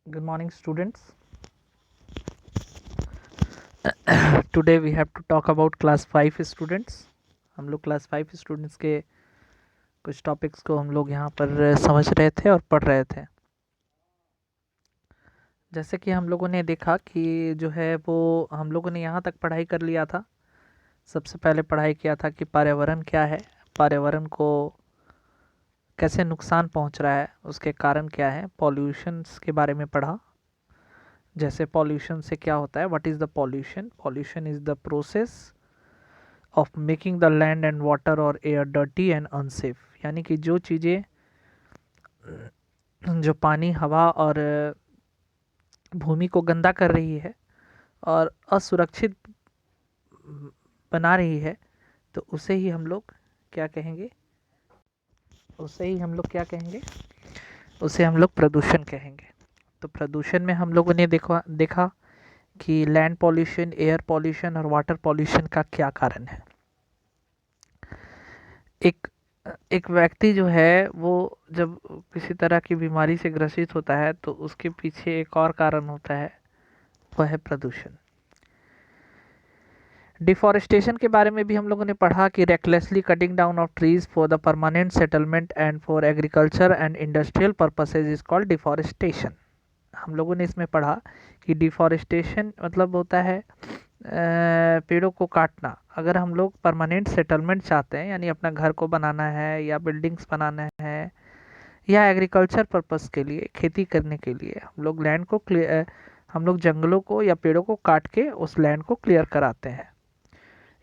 Good morning, students. Today we have to talk about class 5 students. हम लोग class 5 students के कुछ topics को हम लोग यहाँ पर समझ रहे थे और पढ़ रहे थे। जैसे कि हम लोगों ने देखा कि जो है वो हम लोगों ने यहाँ तक पढ़ाई कर लिया था। सबसे पहले पढ़ाई किया था कि पर्यावरण क्या है, पर्यावरण को कैसे नुकसान पहुँच रहा है, उसके कारण क्या है, पॉल्यूशंस के बारे में पढ़ा। जैसे पॉल्यूशन से क्या होता है, what is the pollution? Pollution is the process of making the land and water और एयर डर्टी एंड अनसेफ। यानी कि जो चीज़ें जो पानी, हवा और भूमि को गंदा कर रही है और असुरक्षित बना रही है, तो उसे ही हम लोग क्या कहेंगे? उसे हम लोग प्रदूषण कहेंगे। तो प्रदूषण में हम लोगों ने देखा कि लैंड पॉल्यूशन, एयर पॉल्यूशन और वाटर पॉल्यूशन का क्या कारण है। एक एक व्यक्ति जो है वो जब किसी तरह की बीमारी से ग्रसित होता है तो उसके पीछे एक और कारण होता है, वह है प्रदूषण। डिफॉरेस्टेशन के बारे में भी हम लोगों ने पढ़ा कि recklessly cutting down of trees for the permanent settlement and for agriculture and industrial purposes is called deforestation. हम लोगों ने इसमें पढ़ा कि डिफॉरेस्टेशन मतलब होता है पेड़ों को काटना। अगर हम लोग परमानेंट सेटलमेंट चाहते हैं, यानी अपना घर को बनाना है या बिल्डिंग्स बनाना है या एग्रीकल्चर पर्पस के लिए, खेती करने के लिए, हम लोग जंगलों को या पेड़ों को काट के उस लैंड को क्लियर कराते हैं।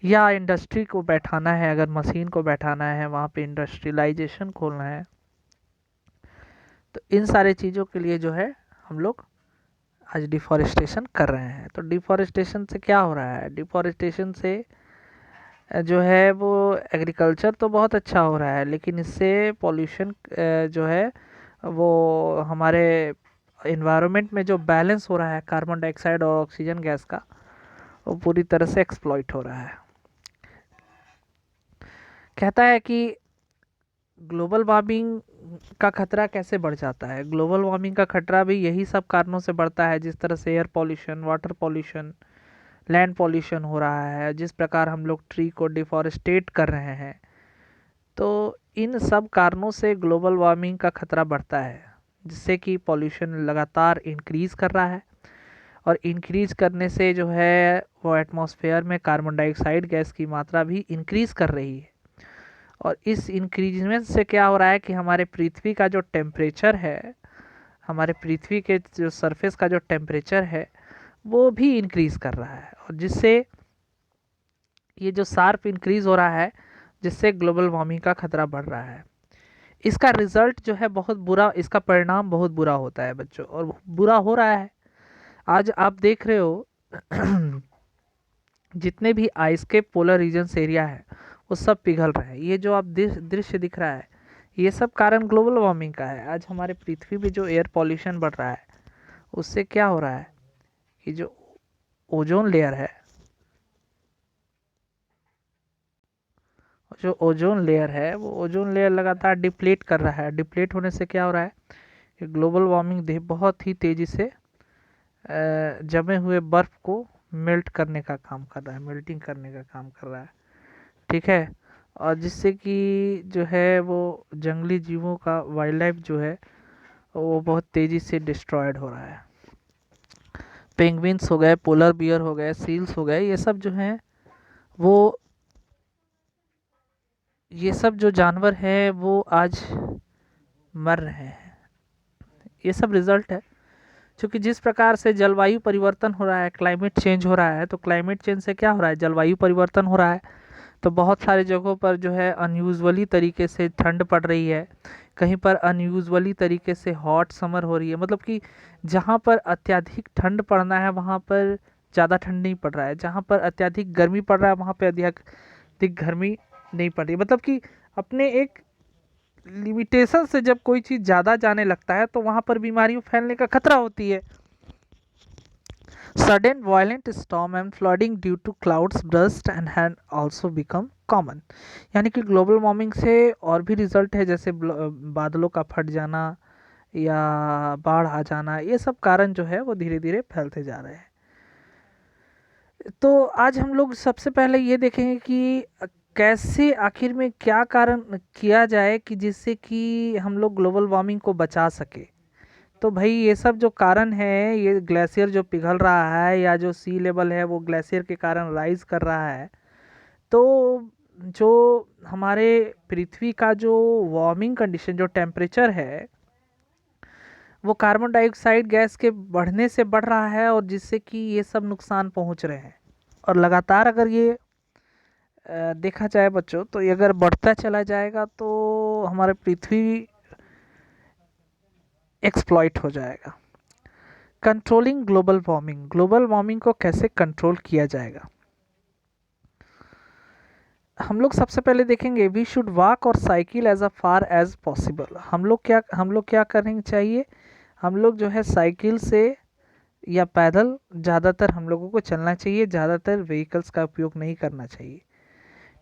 या इंडस्ट्री को बैठाना है, अगर मशीन को बैठाना है, वहाँ पे इंडस्ट्रियलाइजेशन खोलना है, तो इन सारे चीज़ों के लिए जो है हम लोग आज डिफॉरेस्टेशन कर रहे हैं। तो डिफॉरेस्टेशन से क्या हो रहा है? डिफॉरेस्टेशन से जो है वो एग्रीकल्चर तो बहुत अच्छा हो रहा है, लेकिन इससे पॉल्यूशन जो है वो हमारे इन्वायरमेंट में जो बैलेंस हो रहा है कार्बन डाइऑक्साइड और ऑक्सीजन गैस का, वो पूरी तरह से एक्सप्लॉइट हो रहा है। कहता है कि ग्लोबल वार्मिंग का खतरा कैसे बढ़ जाता है। ग्लोबल वार्मिंग का खतरा भी यही सब कारणों से बढ़ता है, जिस तरह से air pollution, water pollution, land pollution हो रहा है, जिस प्रकार हम लोग ट्री को डिफॉरेस्टेट कर रहे हैं। तो इन सब कारणों से ग्लोबल वार्मिंग का खतरा बढ़ता है, जिससे कि पॉल्यूशन लगातार इंक्रीज़ कर रहा है। और इंक्रीज़ करने से जो है वो एटमॉस्फेयर में कार्बन डाइऑक्साइड गैस की मात्रा भी इंक्रीज़ कर रही है। और इस इंक्रीजमेंट से क्या हो रहा है कि हमारे पृथ्वी का जो टेम्परेचर है, हमारे पृथ्वी के जो सरफेस का जो टेम्परेचर है, वो भी इंक्रीज़ कर रहा है। और जिससे ये जो शार्प इंक्रीज़ हो रहा है, जिससे ग्लोबल वार्मिंग का खतरा बढ़ रहा है। इसका रिजल्ट जो है बहुत बुरा, इसका परिणाम बहुत बुरा होता है बच्चों, और बुरा हो रहा है। आज आप देख रहे हो जितने भी आइस के पोलर रीजन्स एरिया है वो सब पिघल रहे हैं। ये जो आप दृश्य दिख रहा है, ये सब कारण ग्लोबल वार्मिंग का है। आज हमारे पृथ्वी पे जो एयर पॉल्यूशन बढ़ रहा है, उससे क्या हो रहा है कि जो ओजोन लेयर है, वो ओजोन लेयर लगातार डिप्लीट कर रहा है। डिप्लीट होने से क्या हो रहा है कि ग्लोबल वार्मिंग बहुत ही तेज़ी से जमे हुए बर्फ़ को मेल्ट करने का काम कर रहा है, मेल्टिंग करने का काम कर रहा है। ठीक है। और जिससे कि जो है वो जंगली जीवों का, वाइल्ड लाइफ जो है वो बहुत तेज़ी से डिस्ट्रॉयड हो रहा है। पेंगुइन्स हो गए, पोलर बियर हो गए, सील्स हो गए, वो ये सब जो जानवर हैं वो आज मर रहे हैं। ये सब रिजल्ट है, क्योंकि जिस प्रकार से जलवायु परिवर्तन हो रहा है, क्लाइमेट चेंज हो रहा है। तो क्लाइमेट चेंज से क्या हो रहा है? जलवायु परिवर्तन हो रहा है, तो बहुत सारे जगहों पर जो है अनयूजुअली तरीके से ठंड पड़ रही है, कहीं पर अनयूजुअली तरीके से हॉट समर हो रही है। मतलब कि जहाँ पर अत्यधिक ठंड पड़ना है वहाँ पर ज़्यादा ठंड नहीं पड़ रहा है, जहाँ पर अत्यधिक गर्मी पड़ रहा है वहाँ पर अधिक अधिक गर्मी नहीं पड़ रही। मतलब कि अपने एक लिमिटेशन से जब कोई चीज़ ज़्यादा जाने लगता है तो वहाँ पर बीमारियों फैलने का खतरा होती है। Sudden violent storm and flooding due to clouds burst and had also become common। यानी कि ग्लोबल वार्मिंग से और भी रिजल्ट है, जैसे बादलों का फट जाना, या बाढ़ आ जाना, ये सब कारण जो है वो धीरे धीरे फैलते जा रहे हैं। तो आज हम लोग सबसे पहले ये देखेंगे कि कैसे आखिर में क्या कारण किया जाए कि जिससे कि हम लोग ग्लोबल वार्मिंग को बचा सके। तो भाई ये सब जो कारण है, ये ग्लेशियर जो पिघल रहा है या जो सी लेवल है वो ग्लेशियर के कारण राइज कर रहा है, तो जो हमारे पृथ्वी का जो वार्मिंग कंडीशन, जो टेम्परेचर है, वो कार्बन डाइऑक्साइड गैस के बढ़ने से बढ़ रहा है, और जिससे कि ये सब नुकसान पहुंच रहे हैं। और लगातार अगर ये देखा जाए बच्चों, तो ये अगर बढ़ता चला जाएगा तो हमारे पृथ्वी एक्सप्लॉइट हो जाएगा। Controlling global warming, global warming को कैसे कंट्रोल किया जाएगा। हम लोग सबसे पहले देखेंगे वी शुड वॉक और cycle as a far as possible. हम लोग क्या करनी चाहिए, हम लोग जो है साइकिल से या पैदल ज़्यादातर हम लोगों को चलना चाहिए, ज़्यादातर व्हीकल्स का उपयोग नहीं करना चाहिए।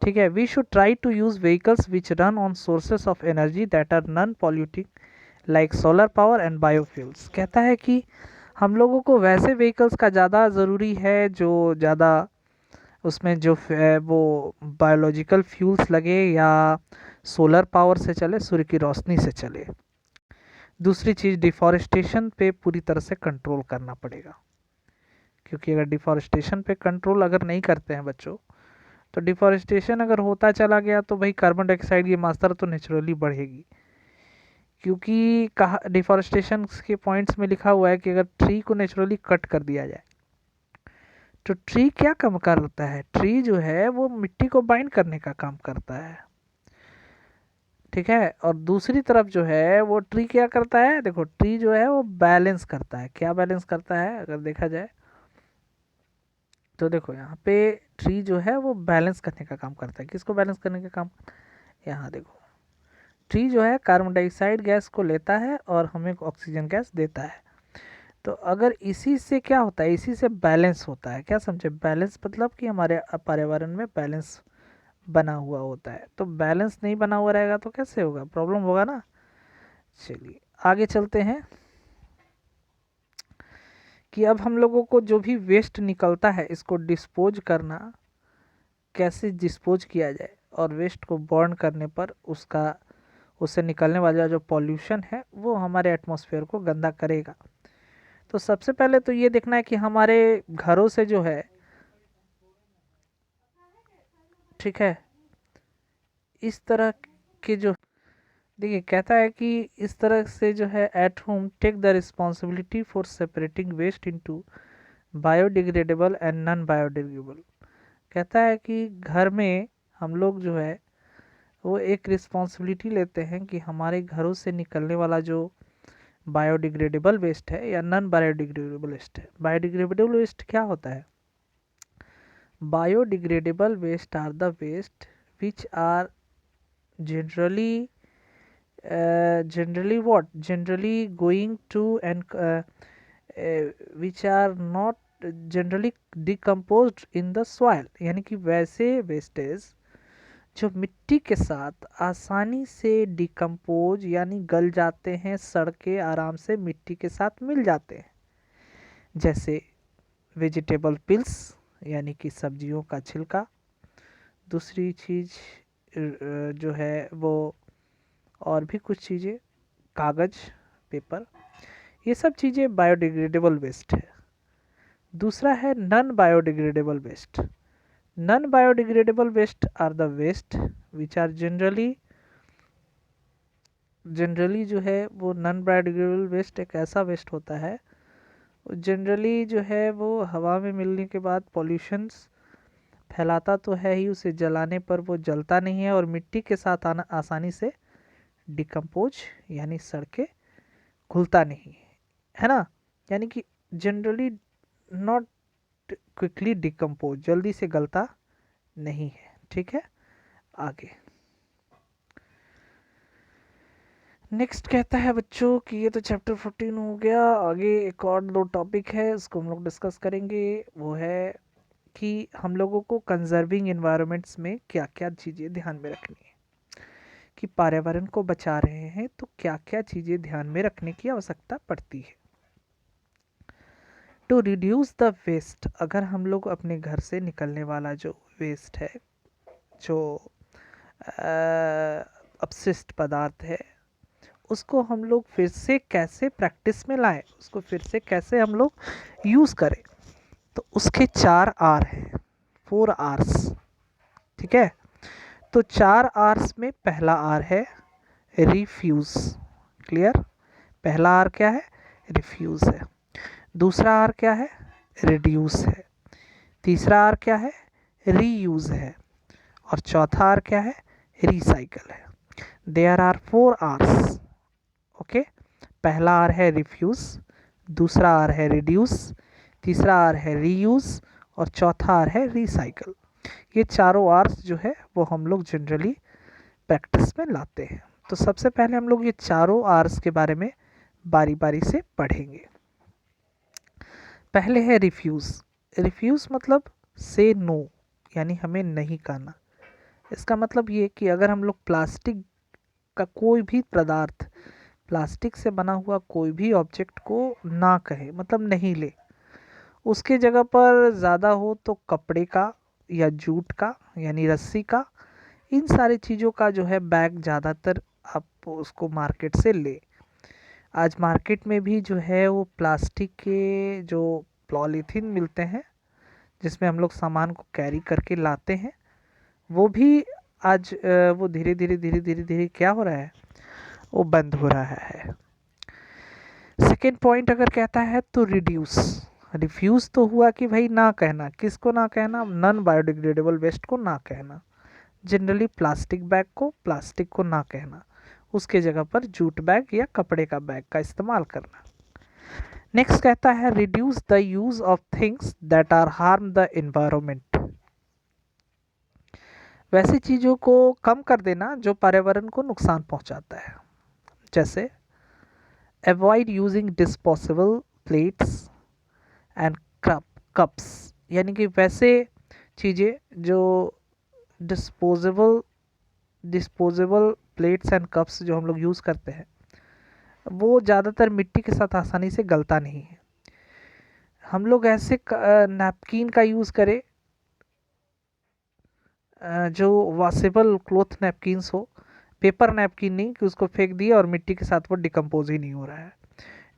ठीक है, we should try to use vehicles which run on sources of energy that are non polluting like solar power and biofuels. कहता है कि हम लोगों को वैसे व्हीकल्स का ज़्यादा ज़रूरी है जो ज़्यादा उसमें जो है वो बायोलॉजिकल फ्यूल्स लगे या सोलर पावर से चले, सूर्य की रोशनी से चले। दूसरी चीज़, डिफॉरेस्टेशन पे पूरी तरह से कंट्रोल करना पड़ेगा, क्योंकि अगर डिफॉरेस्टेशन पे कंट्रोल अगर नहीं करते हैं बच्चों, तो डिफॉरेस्टेशन अगर होता चला गया तो भाई कार्बन डाइऑक्साइड की मात्रा तो नेचुरली बढ़ेगी। क्योंकि कहा डिफॉरेस्टेशन के पॉइंट्स में लिखा हुआ है कि अगर ट्री को नेचुरली कट कर दिया जाए तो ट्री क्या काम करता है, ट्री जो है वो मिट्टी को बाइंड करने का काम करता है। ठीक है, और दूसरी तरफ जो है वो ट्री क्या करता है, देखो ट्री जो है वो बैलेंस करता है। क्या बैलेंस करता है अगर देखा जाए तो, देखो यहाँ पे ट्री जो है वो बैलेंस करने का काम करता है। किसको बैलेंस करने का काम, यहाँ देखो ट्री जो है कार्बन डाइऑक्साइड गैस को लेता है और हमें ऑक्सीजन गैस देता है। तो अगर इसी से क्या होता है, इसी से बैलेंस होता है। क्या समझे, बैलेंस मतलब कि हमारे पर्यावरण में बैलेंस बना हुआ होता है। तो बैलेंस नहीं बना हुआ रहेगा तो कैसे होगा, प्रॉब्लम होगा ना। चलिए आगे चलते हैं कि अब हम लोगों को जो भी वेस्ट निकलता है इसको डिस्पोज करना, कैसे डिस्पोज किया जाए, और वेस्ट को बर्न करने पर उससे निकलने वाला जो पॉल्यूशन है वो हमारे एटमॉस्फेयर को गंदा करेगा। तो सबसे पहले तो ये देखना है कि हमारे घरों से जो है, ठीक है, इस तरह के जो, देखिए कहता है कि इस तरह से जो है at home take the responsibility for separating waste into biodegradable and non biodegradable. कहता है कि घर में हम लोग जो है वो एक रिस्पॉन्सिबिलिटी लेते हैं कि हमारे घरों से निकलने वाला जो बायोडिग्रेडेबल वेस्ट है या नॉन बायोडिग्रेडेबल वेस्ट है। बायोडिग्रेडेबल वेस्ट क्या होता है, biodegradable waste are the waste which are generally generally going to and which are not generally decomposed in the soil। यानी कि वैसे वेस्टेज जो मिट्टी के साथ आसानी से डिकम्पोज यानी गल जाते हैं, सड़ के आराम से मिट्टी के साथ मिल जाते हैं, जैसे वेजिटेबल पिल्स यानी कि सब्जियों का छिलका। दूसरी चीज़ जो है वो और भी कुछ चीज़ें, कागज़, पेपर, ये सब चीज़ें बायोडिग्रेडेबल वेस्ट है। दूसरा है non biodegradable waste. Non biodegradable waste are the waste which are generally जो है वो नॉन बायोडिग्रेडेबल वेस्ट एक ऐसा वेस्ट होता है जनरली जो है वो हवा में मिलने के बाद पॉल्यूशंस फैलाता तो है ही, उसे जलाने पर वो जलता नहीं है और मिट्टी के साथ आना आसानी से डिकम्पोज यानी सड़ के घुलता नहीं है ना। यानी कि जनरली नॉट क्विकली डिकम्पोज, जल्दी से गलता नहीं है। ठीक है, आगे नेक्स्ट कहता है बच्चों कि ये तो चैप्टर 14 हो गया। आगे एक और दो टॉपिक है उसको हम लोग डिस्कस करेंगे। वो है कि हम लोगों को कंजर्विंग इन्वायरमेंट्स में क्या क्या चीज़ें ध्यान में रखनी है। कि पर्यावरण को बचा रहे हैं तो क्या क्या चीज़ें ध्यान में रखने की आवश्यकता पड़ती है। टू रिड्यूस द वेस्ट, अगर हम लोग अपने घर से निकलने वाला जो वेस्ट है, जो अपशिष्ट पदार्थ है, उसको हम लोग फिर से कैसे प्रैक्टिस में लाएं, उसको फिर से कैसे हम लोग यूज़ करें, तो उसके 4 आर हैं, 4 आर्स। ठीक है, तो 4 आर्स में पहला आर है रिफ्यूज़। क्लियर? पहला आर क्या है? रिफ्यूज़ है। दूसरा आर क्या है? रिड्यूस है। तीसरा आर क्या है? रीयूज़ है। और चौथा आर क्या है? रिसाइकल है। There are 4 R's. ओके, पहला आर है रिफ्यूज़, दूसरा आर है रिड्यूस, तीसरा आर है रीयूज़ और चौथा आर है रिसाइकल। ये चारों आर्स जो है वो हम लोग जनरली प्रैक्टिस में लाते हैं। तो सबसे पहले हम लोग ये चारों आर्स के बारे में बारी बारी से पढ़ेंगे। पहले है रिफ्यूज़। रिफ्यूज़ मतलब से नो, यानी हमें नहीं कहना। इसका मतलब ये कि अगर हम लोग प्लास्टिक का कोई भी पदार्थ, प्लास्टिक से बना हुआ कोई भी ऑब्जेक्ट को ना कहे, मतलब नहीं ले, उसके जगह पर ज़्यादा हो तो कपड़े का या जूट का यानी रस्सी का, इन सारी चीज़ों का जो है बैग ज़्यादातर आप उसको मार्केट से ले। आज मार्केट में भी जो है वो प्लास्टिक के जो पॉलीथीन मिलते हैं जिसमें हम लोग सामान को कैरी करके लाते हैं, वो भी आज वो धीरे धीरे धीरे धीरे धीरे क्या हो रहा है, वो बंद हो रहा है। सेकेंड पॉइंट अगर कहता है तो रिड्यूस। रिफ्यूज़ तो हुआ कि भाई ना कहना, किसको ना कहना? नॉन बायोडिग्रेडेबल वेस्ट को ना कहना। जनरली प्लास्टिक बैग को, प्लास्टिक को ना कहना, उसके जगह पर जूट बैग या कपड़े का बैग का इस्तेमाल करना। नेक्स्ट कहता है reduce the use of things that are harm the environment. वैसी चीज़ों को कम कर देना जो पर्यावरण को नुकसान पहुंचाता है। जैसे avoid using disposable plates and cups, यानी कि वैसे चीज़ें जो disposable disposable plates and cups जो हम लोग यूज़ करते हैं, वो ज़्यादातर मिट्टी के साथ आसानी से गलता नहीं है। हम लोग ऐसे नैपकिन का यूज़ करें जो वॉशेबल क्लॉथ नैपकिन्स हो, पेपर नैपकिन नहीं कि उसको फेंक दिए और मिट्टी के साथ वो डिकम्पोज ही नहीं हो रहा है।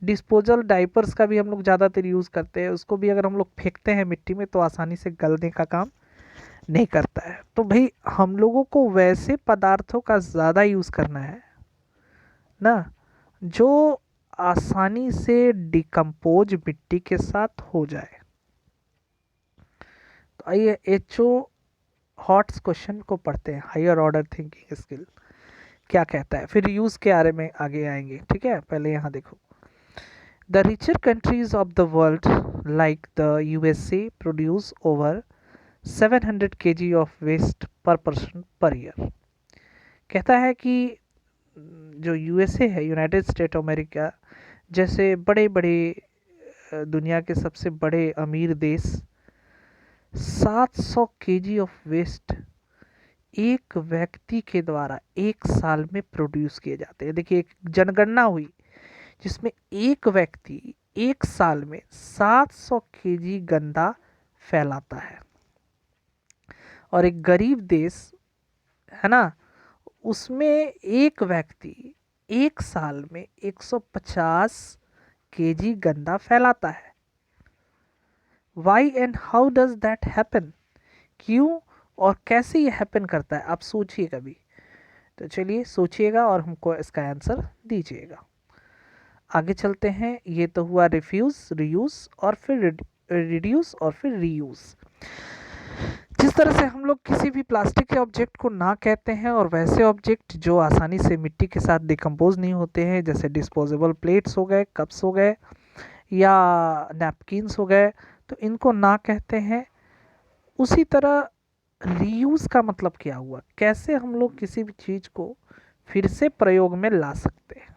डिस्पोजल डाइपर्स का भी हम लोग ज़्यादातर यूज़ करते हैं, उसको भी अगर हम लोग फेंकते हैं मिट्टी में तो आसानी से गलने का काम नहीं करता है। तो भाई हम लोगों को वैसे पदार्थों का ज़्यादा यूज़ करना है ना जो आसानी से डिकम्पोज मिट्टी के साथ हो जाए। तो आइए एचओ हॉट्स क्वेश्चन को पढ़ते हैं, हायर ऑर्डर थिंकिंग स्किल क्या कहता है, फिर यूज़ के बारे में आगे आएंगे। ठीक है, पहले यहाँ देखो। The richer countries of the world like the USA produce over 700 kg of waste per person per year. कहता है कि जो यूएसए है, यूनाइटेड स्टेट अमेरिका जैसे बड़े बड़े दुनिया के सबसे बड़े अमीर देश 700 kg ऑफ वेस्ट एक व्यक्ति के द्वारा एक साल में प्रोड्यूस किए जाते हैं। देखिए, एक जनगणना हुई जिसमें एक व्यक्ति एक साल में 700 kg गंदा फैलाता है, और एक गरीब देश है ना, उसमें एक व्यक्ति एक साल में 150 kg गंदा फैलाता है। Why and how does that happen? क्यों और कैसे ये हैपन करता है, आप सोचिए कभी। तो चलिए सोचिएगा और हमको इसका आंसर दीजिएगा। आगे चलते हैं। ये तो हुआ रिफ्यूज़, रीयूज़ और फिर रिड्यूस और फिर रीयूज़। जिस तरह से हम लोग किसी भी प्लास्टिक के ऑब्जेक्ट को ना कहते हैं और वैसे ऑब्जेक्ट जो आसानी से मिट्टी के साथ डिकम्पोज नहीं होते हैं, जैसे डिस्पोजेबल प्लेट्स हो गए, कप्स हो गए या नैपकिन्स हो गए, तो इनको ना कहते हैं। उसी तरह रीयूज़ का मतलब क्या हुआ, कैसे हम लोग किसी भी चीज़ को फिर से प्रयोग में ला सकते हैं।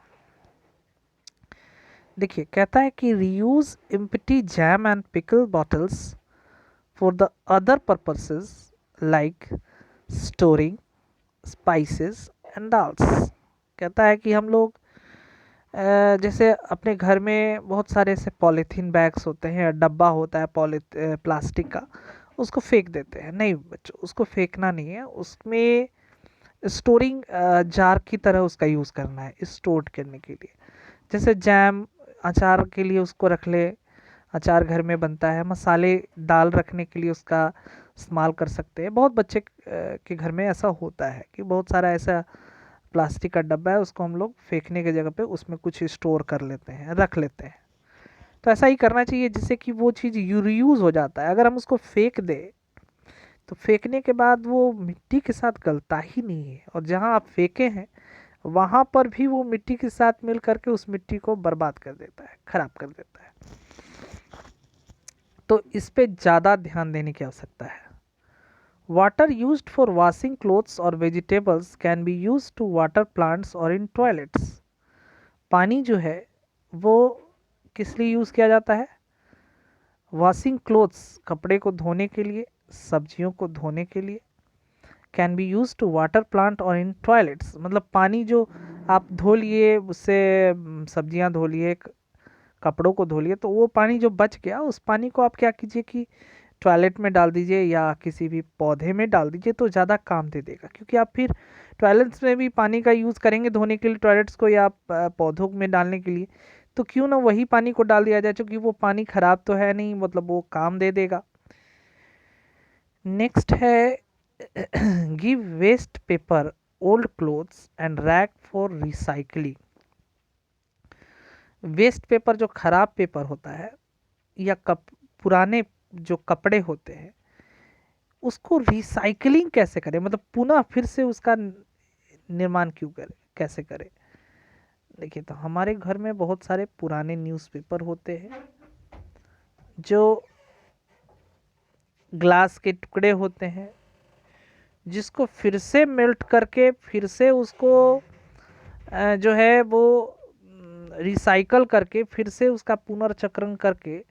देखिए, कहता है कि reuse empty jam and pickle bottles for the other purposes like storing spices and alls. कहता है कि हम लोग जैसे अपने घर में बहुत सारे ऐसे पॉलीथीन बैग्स होते हैं, डब्बा होता है प्लास्टिक का, उसको फेंक देते हैं। नहीं बच्चों, उसको फेंकना नहीं है, उसमें स्टोरिंग जार की तरह उसका यूज़ करना है स्टोर करने के लिए। जैसे जैम, अचार के लिए उसको रख ले, अचार घर में बनता है, मसाले दाल रखने के लिए उसका इस्तेमाल कर सकते हैं। बहुत बच्चे के घर में ऐसा होता है कि बहुत सारा ऐसा प्लास्टिक का डब्बा है, उसको हम लोग फेंकने की जगह पे उसमें कुछ स्टोर कर लेते हैं, रख लेते हैं। तो ऐसा ही करना चाहिए जिससे कि वो चीज़ यूज़ हो जाता है। अगर हम उसको फेंक दें तो फेंकने के बाद वो मिट्टी के साथ गलता ही नहीं है, और जहाँ आप फेंके हैं वहाँ पर भी वो मिट्टी के साथ मिल करके उस मिट्टी को बर्बाद कर देता है, खराब कर देता है। तो इस पे ज़्यादा ध्यान देने की आवश्यकता है। Water used for washing clothes और vegetables can be use to water plants और इन टॉयलेट्स। पानी जो है वो किस लिए यूज़ किया जाता है? वॉशिंग क्लोथ्स, कपड़े को धोने के लिए, सब्जियों को धोने के लिए। Can be use to water plant और इन टॉयलेट्स, मतलब पानी जो आप धो लिए, उससे सब्जियां धो लिए, कपड़ों को धो लिए, तो वो पानी जो बच गया उस पानी को आप क्या कीजिए कि टॉयलेट में डाल दीजिए या किसी भी पौधे में डाल दीजिए, तो ज़्यादा काम दे देगा। क्योंकि आप फिर टॉयलेट्स में भी पानी का यूज़ करेंगे धोने के लिए टॉयलेट्स को, या पौधों में डालने के लिए, तो क्यों ना वही पानी को डाल दिया जाए, क्योंकि वो पानी खराब तो है नहीं, मतलब वो काम दे देगा। नेक्स्ट है give waste paper, old clothes and rack for recycling. Waste paper जो खराब पेपर होता है, या पुराने जो कपड़े होते हैं, उसको रिसाइकलिंग कैसे करें, मतलब पुनः फिर से उसका निर्माण क्यों करें, कैसे करें? देखिए, तो हमारे घर में बहुत सारे पुराने न्यूज़पेपर होते हैं जो ग्लास के टुकड़े होते हैं, जिसको फिर से मेल्ट करके फिर से उसको जो है वो रिसाइकल करके फिर से उसका पुनर्चक्रण करके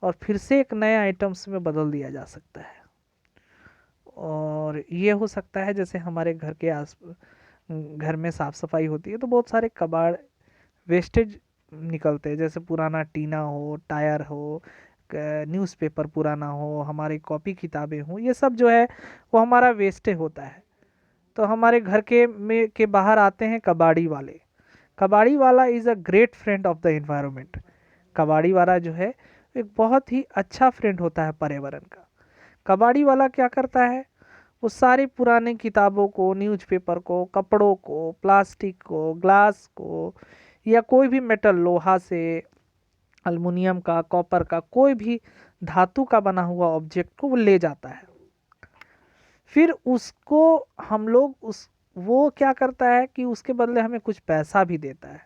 और फिर से एक नए आइटम्स में बदल दिया जा सकता है। और ये हो सकता है जैसे हमारे घर में साफ सफाई होती है तो बहुत सारे कबाड़ वेस्टेज निकलते हैं, जैसे पुराना टीना हो, टायर हो, न्यूज़पेपर पुराना हो, हमारी कॉपी किताबें हों, ये सब जो है वो हमारा वेस्टेज होता है। तो हमारे घर के बाहर आते हैं कबाड़ी वाले। कबाड़ी वाला is a great friend of the environment. कबाड़ी वाला जो है एक बहुत ही अच्छा फ्रेंड होता है पर्यावरण का। कबाड़ी वाला क्या करता है, वो सारी पुरानी किताबों को, न्यूज़पेपर को, कपड़ों को, प्लास्टिक को, ग्लास को, या कोई भी मेटल, लोहा से, अल्मुनियम का, कॉपर का, कोई भी धातु का बना हुआ ऑब्जेक्ट को वो ले जाता है। फिर उसको हम लोग वो क्या करता है कि उसके बदले हमें कुछ पैसा भी देता है।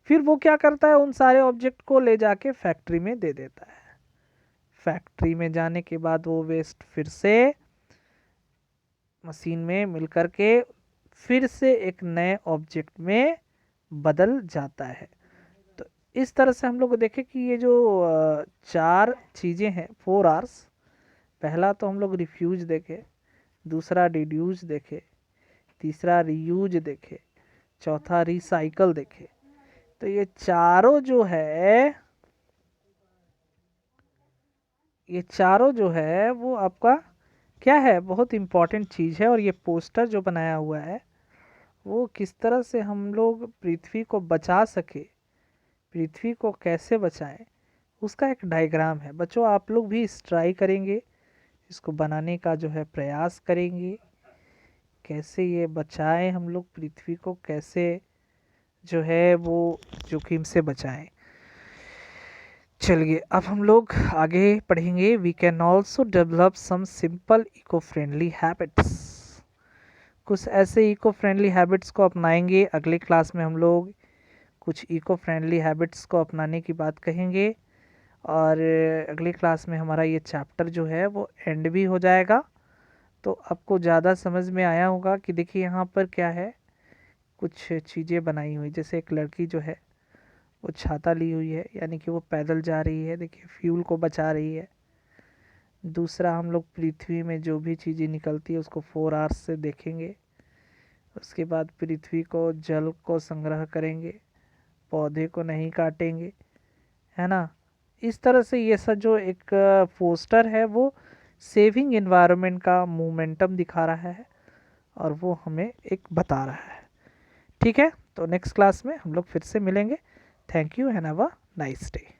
फिर वो क्या करता है, उन सारे ऑब्जेक्ट को ले जाके फैक्ट्री में दे देता है। फैक्ट्री में जाने के बाद वो वेस्ट फिर से मशीन में मिल करके फिर से एक नए ऑब्जेक्ट में बदल जाता है। तो इस तरह से हम लोग देखें कि ये जो चार चीज़ें हैं, 4 Rs। पहला तो हम लोग रिफ्यूज देखे, दूसरा रिड्यूस देखे, तीसरा रीयूज देखे, चौथा रिसाइकल देखे। तो ये चारों जो है वो आपका क्या है, बहुत इम्पॉर्टेंट चीज़ है। और ये पोस्टर जो बनाया हुआ है वो किस तरह से हम लोग पृथ्वी को बचा सके, पृथ्वी को कैसे बचाएं, उसका एक डायग्राम है। बच्चों, आप लोग भी इस ट्राई करेंगे, इसको बनाने का जो है प्रयास करेंगे, कैसे ये बचाएं हम लोग पृथ्वी को, कैसे जो है वो जोखिम से बचाएं। चलिए अब हम लोग आगे पढ़ेंगे। We can also develop some simple eco friendly habits. कुछ ऐसे इको फ्रेंडली हैबिट्स को अपनाएंगे। अगले क्लास में हम लोग कुछ इको फ्रेंडली हैबिट्स को अपनाने की बात कहेंगे, और अगली क्लास में हमारा ये चैप्टर जो है वो एंड भी हो जाएगा। तो आपको ज़्यादा समझ में आया होगा कि देखिए यहाँ पर क्या है, कुछ चीज़ें बनाई हुई, जैसे एक लड़की जो है वो छाता ली हुई है, यानी कि वो पैदल जा रही है, देखिए फ्यूल को बचा रही है। दूसरा, हम लोग पृथ्वी में जो भी चीज़ें निकलती है उसको 4 Rs से देखेंगे। उसके बाद पृथ्वी को जल को संग्रह करेंगे, पौधे को नहीं काटेंगे, है ना। इस तरह से ये सब जो एक पोस्टर है वो सेविंग एनवायरनमेंट का मोमेंटम दिखा रहा है और वो हमें एक बता रहा है। ठीक है, तो नेक्स्ट क्लास में हम लोग फिर से मिलेंगे। Thank you and have a nice day.